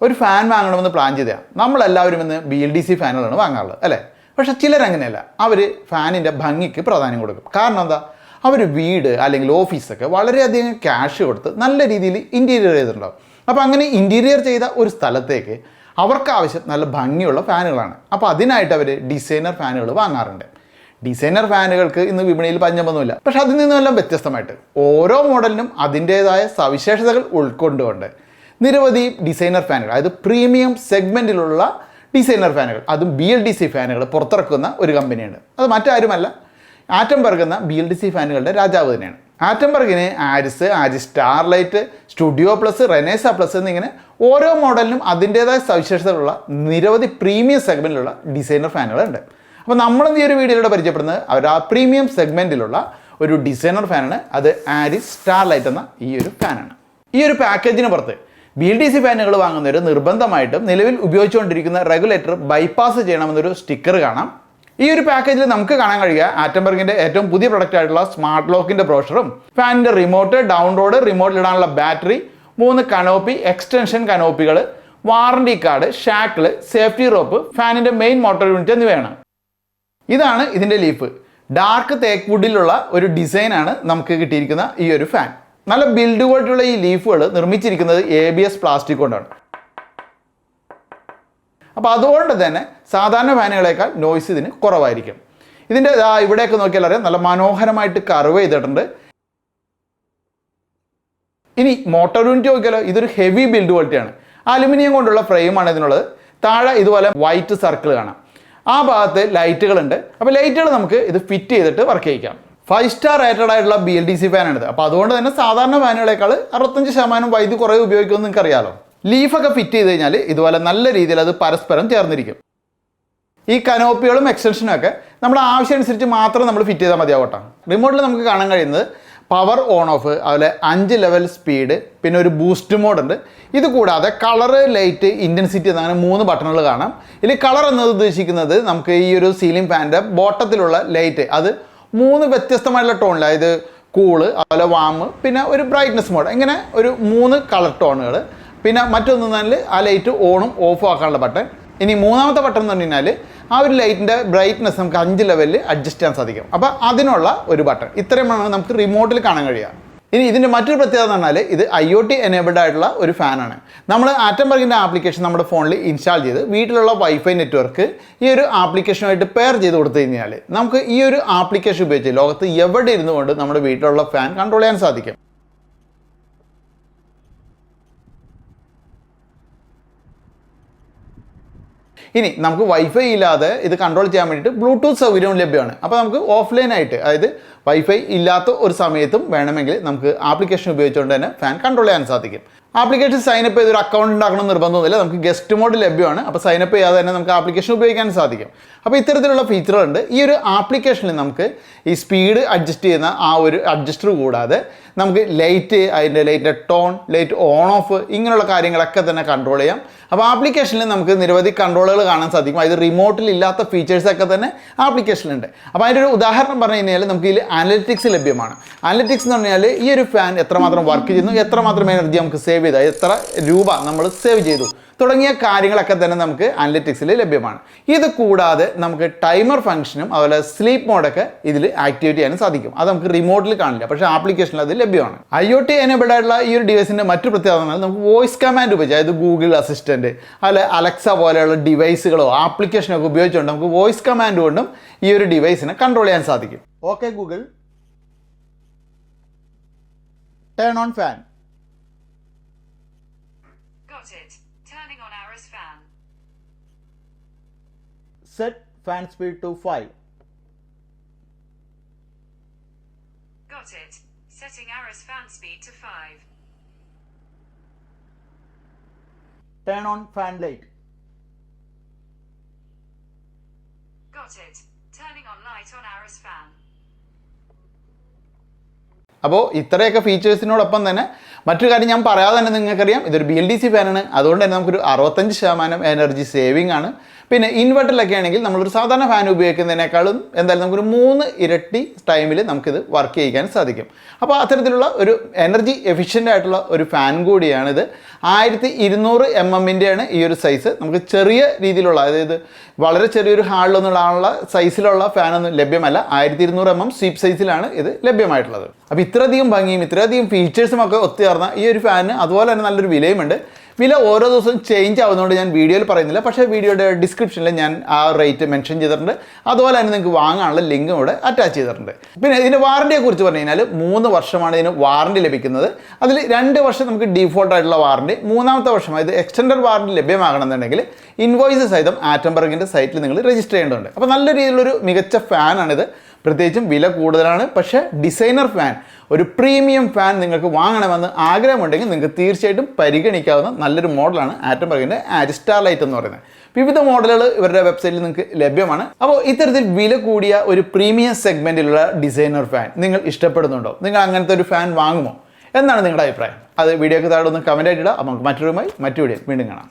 ഒരു ഫാൻ വാങ്ങണമെന്ന് പ്ലാൻ ചെയ്താൽ നമ്മളെല്ലാവരും ഇന്ന് BLDC ഫാനുകളാണ് വാങ്ങാറുള്ളത് അല്ലേ? പക്ഷേ ചിലരങ്ങനെയല്ല. അവർ ഫാനിൻ്റെ ഭംഗിക്ക് പ്രാധാന്യം കൊടുക്കും. കാരണം എന്താ? അവർ വീട് അല്ലെങ്കിൽ ഓഫീസൊക്കെ വളരെയധികം ക്യാഷ് കൊടുത്ത് നല്ല രീതിയിൽ ഇൻറ്റീരിയർ ചെയ്തിട്ടുണ്ടാവും. അപ്പോൾ അങ്ങനെ ഇൻറ്റീരിയർ ചെയ്ത ഒരു സ്ഥലത്തേക്ക് അവർക്ക് ആവശ്യം നല്ല ഭംഗിയുള്ള ഫാനുകളാണ്. അപ്പോൾ അതിനായിട്ട് അവർ ഡിസൈനർ ഫാനുകൾ വാങ്ങാറുണ്ട്. ഡിസൈനർ ഫാനുകൾക്ക് ഇന്ന് വിപണിയിൽ പഞ്ഞമൊന്നുമില്ല. പക്ഷെ അതിൽ നിന്നെല്ലാം വ്യത്യസ്തമായിട്ട് ഓരോ മോഡലിനും അതിൻ്റേതായ സവിശേഷതകൾ ഉൾക്കൊണ്ടുകൊണ്ട് നിരവധി ഡിസൈനർ ഫാനുകൾ, അതായത് പ്രീമിയം സെഗ്മെൻറ്റിലുള്ള ഡിസൈനർ ഫാനുകൾ, അതും BLDC ഫാനുകൾ പുറത്തിറക്കുന്ന ഒരു കമ്പനിയുണ്ട്. അത് മറ്റാരുമല്ല, ആറ്റംബർഗ് എന്ന BLDC ഫാനുകളുടെ രാജാവ് തന്നെയാണ്. ആറ്റംബർഗിന് Aris, Starlight, Studio plus, Renesa plus എന്നിങ്ങനെ ഓരോ മോഡലിനും അതിൻ്റേതായ സവിശേഷതകളുള്ള നിരവധി പ്രീമിയം സെഗ്മെൻറ്റിലുള്ള ഡിസൈനർ ഫാനുകളുണ്ട്. അപ്പോൾ നമ്മളിന്ന് ഈ ഒരു വീഡിയോയിലൂടെ പരിചയപ്പെടുന്നത് അവർ ആ പ്രീമിയം സെഗ്മെൻറ്റിലുള്ള ഒരു ഡിസൈനർ ഫാനാണ്. അത് ആരിസ് സ്റ്റാർലൈറ്റ് എന്ന ഈ ഒരു ഫാനാണ്. ഈ ഒരു പാക്കേജിന് പുറത്ത് BLDC ഫാനുകൾ വാങ്ങുന്നവർ നിർബന്ധമായിട്ടും നിലവിൽ ഉപയോഗിച്ചുകൊണ്ടിരിക്കുന്ന റെഗുലേറ്റർ ബൈപ്പാസ് ചെയ്യണമെന്നൊരു സ്റ്റിക്കർ കാണാം. ഈ ഒരു പാക്കേജിൽ നമുക്ക് കാണാൻ കഴിയുക ആറ്റംബർഗിൻ്റെ ഏറ്റവും പുതിയ പ്രൊഡക്റ്റ് ആയിട്ടുള്ള സ്മാർട്ട് ലോക്കിൻ്റെ ബ്രോഷറും ഫാനിൻ്റെ റിമോട്ട്, ഡൗൺലോഡ്, റിമോട്ടിലിടാനുള്ള ബാറ്ററി, 3 കനോപ്പി, എക്സ്റ്റൻഷൻ കനോപ്പികൾ, warranty card, shackle, safety rope, ഫാനിൻ്റെ മെയിൻ മോട്ടോർ യൂണിറ്റ് എന്നിവയാണ്. ഇതാണ് ഇതിൻ്റെ ലീഫ്. ഡാർക്ക് തേക്ക് വുഡിലുള്ള ഒരു ഡിസൈനാണ് നമുക്ക് കിട്ടിയിരിക്കുന്ന ഈ ഒരു ഫാൻ. നല്ല ബിൽഡ് ക്വാളിറ്റിയുള്ള ഈ ലീഫുകൾ നിർമ്മിച്ചിരിക്കുന്നത് ABS പ്ലാസ്റ്റിക് കൊണ്ടാണ്. അപ്പോൾ അതുകൊണ്ട് തന്നെ സാധാരണ ഫാനുകളേക്കാൾ നോയ്സ് ഇതിന് കുറവായിരിക്കും. ഇതിൻ്റെ ഇവിടെയൊക്കെ നോക്കിയാൽ അറിയാം, നല്ല മനോഹരമായിട്ട് കർവ് ചെയ്തിട്ടുണ്ട്. ഇനി മോട്ടോർ യൂണിറ്റ് നോക്കിയാലോ, ഇതൊരു ഹെവി ബിൽഡ് ക്വാളിറ്റിയാണ്. അലുമിനിയം കൊണ്ടുള്ള ഫ്രെയിമാണ് ഇതിനുള്ളത്. താഴെ ഇതുപോലെ വൈറ്റ് സർക്കിൾ കാണാം. ആ ഭാഗത്ത് ലൈറ്റുകളുണ്ട്. അപ്പോൾ ലൈറ്റുകൾ നമുക്ക് ഇത് ഫിറ്റ് ചെയ്തിട്ട് വർക്ക് ചെയ്യിക്കാം. 5 സ്റ്റാർ റേറ്റഡ് ആയിട്ടുള്ള BLDC ഫാനാണിത്. അപ്പോൾ അതുകൊണ്ട് തന്നെ സാധാരണ ഫാനുകളേക്കാൾ 65% വൈദ്യുതി കുറവ് ഉപയോഗിക്കുമെന്ന് നിങ്ങൾക്ക് അറിയാമല്ലോ. ലീഫൊക്കെ ഫിറ്റ് ചെയ്ത് കഴിഞ്ഞാൽ ഇതുപോലെ നല്ല രീതിയിൽ അത് പരസ്പരം ചേർന്നിരിക്കും. ഈ കനോപ്പികളും എക്സ്റ്റൻഷനും ഒക്കെ നമ്മുടെ ആവശ്യം അനുസരിച്ച് മാത്രം നമ്മൾ ഫിറ്റ് ചെയ്താൽ മതിയാവട്ടെ. റിമോട്ടിൽ നമുക്ക് കാണാൻ കഴിയുന്നത് പവർ ഓൺ ഓഫ്, അതുപോലെ 5 ലെവൽ സ്പീഡ്, പിന്നെ ഒരു ബൂസ്റ്റ് മോഡ് ഉണ്ട്. ഇത് കൂടാതെ കളറ്, ലൈറ്റ്, ഇൻറ്റൻസിറ്റി അങ്ങനെ 3 ബട്ടണുകൾ കാണാം. ഇതിൽ കളർ എന്നത് ഉദ്ദേശിക്കുന്നത് നമുക്ക് ഈ ഒരു സീലിംഗ് ഫാനിൻ്റെ ബോട്ടത്തിലുള്ള ലൈറ്റ് അത് 3 വ്യത്യസ്തമായിട്ടുള്ള ടോണിൽ, അതായത് കൂള്, അതുപോലെ വാം, പിന്നെ ഒരു ബ്രൈറ്റ്നസ് മോഡ്, ഇങ്ങനെ ഒരു 3 കളർ ടോണുകൾ. പിന്നെ മറ്റൊന്ന് പറഞ്ഞാൽ ആ ലൈറ്റ് ഓണും ഓഫും ആക്കാനുള്ള ബട്ടൺ. ഇനി മൂന്നാമത്തെ ബട്ടൺ എന്ന് പറഞ്ഞു കഴിഞ്ഞാൽ ആ ഒരു ലൈറ്റിൻ്റെ ബ്രൈറ്റ്നസ് നമുക്ക് 5 ലെവലിൽ അഡ്ജസ്റ്റ് ചെയ്യാൻ സാധിക്കും. അപ്പോൾ അതിനുള്ള ഒരു ബട്ടൺ. ഇത്രയുമാണ് നമുക്ക് റിമോട്ടിൽ കാണാൻ കഴിയുക. ഇനി ഇതിൻ്റെ മറ്റൊരു പ്രത്യേകത എന്ന് പറഞ്ഞാൽ ഇത് IoT എനേബിൾഡ് ആയിട്ടുള്ള ഒരു ഫാനാണ്. നമ്മൾ ആറ്റംബർഗിൻ്റെ ആപ്ലിക്കേഷൻ നമ്മുടെ ഫോണിൽ ഇൻസ്റ്റാൾ ചെയ്ത് വീട്ടിലുള്ള വൈഫൈ നെറ്റ്വർക്ക് ഈ ഒരു ആപ്ലിക്കേഷനുമായിട്ട് പെയർ ചെയ്ത് കൊടുത്തു കഴിഞ്ഞാൽ നമുക്ക് ഈ ഒരു ആപ്ലിക്കേഷൻ ഉപയോഗിച്ച് ലോകത്ത് എവിടെ ഇരുന്നു കൊണ്ട് നമ്മുടെ വീട്ടിലുള്ള ഫാൻ കൺട്രോൾ ചെയ്യാൻ സാധിക്കും. ഇനി നമുക്ക് വൈഫൈ ഇല്ലാതെ ഇത് കൺട്രോൾ ചെയ്യാൻ വേണ്ടിയിട്ട് ബ്ലൂടൂത്ത് സൗകര്യവും ലഭ്യമാണ്. അപ്പോൾ നമുക്ക് ഓഫ്ലൈനായിട്ട്, അതായത് വൈഫൈ ഇല്ലാത്ത ഒരു സമയത്തും വേണമെങ്കിൽ നമുക്ക് ആപ്ലിക്കേഷൻ ഉപയോഗിച്ചുകൊണ്ട് തന്നെ ഫാൻ കൺട്രോൾ ചെയ്യാൻ സാധിക്കും. ആപ്ലിക്കേഷൻ സൈനപ്പ് ചെയ്തൊരു അക്കൗണ്ട് ഉണ്ടാക്കണം നിർബന്ധമൊന്നുമില്ല. നമുക്ക് ഗസ്റ്റ് മോഡ് ലഭ്യമാണ്. അപ്പോൾ സൈനപ്പ് ചെയ്യാതെ തന്നെ നമുക്ക് ആപ്ലിക്കേഷൻ ഉപയോഗിക്കാൻ സാധിക്കും. അപ്പോൾ ഇത്തരത്തിലുള്ള ഫീച്ചറുണ്ട്. ഈ ഒരു ആപ്ലിക്കേഷനിൽ നമുക്ക് ഈ സ്പീഡ് അഡ്ജസ്റ്റ് ചെയ്യുന്ന ആ ഒരു അഡ്ജസ്റ്റർ കൂടാതെ നമുക്ക് ലൈറ്റ്, അതിൻ്റെ ലൈറ്റിൻ്റെ ടോൺ, ലൈറ്റ് ഓൺ ഓഫ്, ഇങ്ങനെയുള്ള കാര്യങ്ങളൊക്കെ തന്നെ കൺട്രോൾ ചെയ്യാം. അപ്പോൾ ആപ്ലിക്കേഷനിൽ നമുക്ക് നിരവധി കൺട്രോളുകൾ കാണാൻ സാധിക്കും. അത് റിമോട്ടിൽ ഇല്ലാത്ത ഫീച്ചേഴ്സൊക്കെ തന്നെ ആപ്ലിക്കേഷനിലുണ്ട്. അപ്പോൾ അതിൻ്റെ ഒരു ഉദാഹരണം പറഞ്ഞു കഴിഞ്ഞാൽ നമുക്ക് ഇതിൽ അനലിറ്റിക്സ് ലഭ്യമാണ്. അനലിറ്റിക്സ് എന്ന് പറഞ്ഞാൽ ഈ ഒരു ഫാൻ എത്രമാത്രം വർക്ക് ചെയ്യുന്നു, എത്രമാത്രം എനർജി നമുക്ക് സേവ് ചെയ്താൽ, എത്ര രൂപ നമ്മൾ സേവ് ചെയ്തു തുടങ്ങിയ കാര്യങ്ങളൊക്കെ തന്നെ നമുക്ക് അനലിറ്റിക്സിൽ ലഭ്യമാണ്. ഇത് കൂടാതെ നമുക്ക് ടൈമർ ഫംഗ്ഷനും അതുപോലെ സ്ലീപ്പ് മോഡൊക്കെ ഇതിൽ ആക്ടിവേറ്റ് ചെയ്യാനും സാധിക്കും. അത് നമുക്ക് റിമോട്ടിൽ കാണില്ല, പക്ഷേ ആപ്ലിക്കേഷനിൽ അത് ലഭ്യമാണ്. IoT എനേബിൾഡ് ആയിട്ടുള്ള ഈ ഒരു ഡിവൈസിൻ്റെ മറ്റു പ്രത്യേകത നമുക്ക് വോയിസ് കമാൻഡ് ഉപയോഗിച്ച്, അതായത് ഗൂഗിൾ അസിസ്റ്റൻറ്റ്, അല്ലെ അലക്സ പോലെയുള്ള ഡിവൈസുകളോ ആപ്ലിക്കേഷനൊക്കെ ഉപയോഗിച്ചുകൊണ്ട് നമുക്ക് വോയിസ് കമാൻഡ് കൊണ്ടും ഈ ഒരു ഡിവൈസിനെ കൺട്രോൾ ചെയ്യാൻ സാധിക്കും. Okay Google, turn on fan. Turning on Aris fan. Set fan speed to 5. Got it. Setting Aris fan speed to 5. Turn on fan light. Got it. Turning on light on Aris fan. അപ്പോൾ ഇത്രയൊക്കെ ഫീച്ചേഴ്സിനോടൊപ്പം തന്നെ മറ്റൊരു കാര്യം ഞാൻ പറയാതെ തന്നെ നിങ്ങൾക്കറിയാം, ഇതൊരു BLDC ഫാനാണ്. അതുകൊണ്ട് തന്നെ നമുക്കൊരു 65% എനർജി സേവിംഗ് ആണ്. പിന്നെ ഇൻവെർട്ടറിലൊക്കെ ആണെങ്കിൽ നമ്മളൊരു സാധാരണ ഫാൻ ഉപയോഗിക്കുന്നതിനേക്കാളും എന്തായാലും നമുക്കൊരു 3 ഇരട്ടി ടൈമിൽ നമുക്കിത് വർക്ക് ചെയ്യിക്കാൻ സാധിക്കും. അപ്പോൾ അത്തരത്തിലുള്ള ഒരു എനർജി എഫിഷ്യൻ്റ് ആയിട്ടുള്ള ഒരു ഫാൻ കൂടിയാണിത്. 1200 mm ഈ ഒരു സൈസ്. നമുക്ക് ചെറിയ രീതിയിലുള്ള, അതായത് വളരെ ചെറിയൊരു ഹാളിലൊന്നുള്ള സൈസിലുള്ള ഫാനൊന്നും ലഭ്യമല്ല. 1200 mm സ്വീപ്പ് സൈസിലാണ് ഇത് ലഭ്യമായിട്ടുള്ളത്. അപ്പോൾ ഇത്രയധികം ഭംഗിയും ഇത്രയധികം ഫീച്ചേഴ്സും ഒക്കെ ഒത്തുചേർന്ന ഈ ഒരു ഫാനിന് അതുപോലെ തന്നെ നല്ലൊരു വിലയുമുണ്ട്. വില ഓരോ ദിവസവും ചേഞ്ച് ആവുന്നതുകൊണ്ട് ഞാൻ വീഡിയോയിൽ പറയുന്നില്ല, പക്ഷേ വീഡിയോയുടെ ഡിസ്ക്രിപ്ഷനിൽ ഞാൻ ആ റേറ്റ് മെൻഷൻ ചെയ്തിട്ടുണ്ട്. അതുപോലെ തന്നെ നിങ്ങൾക്ക് വാങ്ങാനുള്ള ലിങ്കും ഇവിടെ അറ്റാച്ച് ചെയ്തിട്ടുണ്ട്. പിന്നെ ഇതിൻ്റെ വാറണ്ടിയെ കുറിച്ച് പറഞ്ഞു കഴിഞ്ഞാൽ 3 വർഷമാണ് ഇതിന് വാറണ്ടി ലഭിക്കുന്നത്. അതിൽ 2 വർഷം നമുക്ക് ഡീഫോൾട്ട് ആയിട്ടുള്ള വാറണ്ടി, 3ാമത്തെ വർഷം അതായത് എക്സ്റ്റൻഡഡ് വാറണ്ടി ലഭ്യമാകണമെന്നുണ്ടെങ്കിൽ ഇൻവോയ്സ് സഹിതം ആറ്റംബർഗിൻ്റെ സൈറ്റിൽ നിങ്ങൾ രജിസ്റ്റർ ചെയ്യേണ്ടതുണ്ട്. അപ്പോൾ നല്ല രീതിയിലുള്ളൊരു മികച്ച ഫാനാണിത്. പ്രത്യേകിച്ചും വില കൂടുതലാണ്, പക്ഷേ ഡിസൈനർ ഫാൻ, ഒരു പ്രീമിയം ഫാൻ നിങ്ങൾക്ക് വാങ്ങണമെന്ന് ആഗ്രഹമുണ്ടെങ്കിൽ നിങ്ങൾക്ക് തീർച്ചയായിട്ടും പരിഗണിക്കാവുന്ന നല്ലൊരു മോഡലാണ് ആറ്റംബർഗിൻ്റെ ആരിസ്റ്റാർ ലൈറ്റ് എന്ന് പറയുന്നത്. വിവിധ മോഡലുകൾ ഇവരുടെ വെബ്സൈറ്റിൽ നിങ്ങൾക്ക് ലഭ്യമാണ്. അപ്പോൾ ഇത്തരത്തിൽ വില കൂടിയ ഒരു പ്രീമിയം സെഗ്മെൻറ്റിലുള്ള ഡിസൈനർ ഫാൻ നിങ്ങൾ ഇഷ്ടപ്പെടുന്നുണ്ടോ? നിങ്ങൾ അങ്ങനത്തെ ഒരു ഫാൻ വാങ്ങുമോ എന്നാണ് നിങ്ങളുടെ അഭിപ്രായം? അത് വീഡിയോക്ക് താഴെ ഒന്ന് കമൻ്റ് ആയിട്ടിടുക. അപ്പോൾ നമുക്ക് മറ്റൊരു വീഡിയോ വീണ്ടും കാണാം.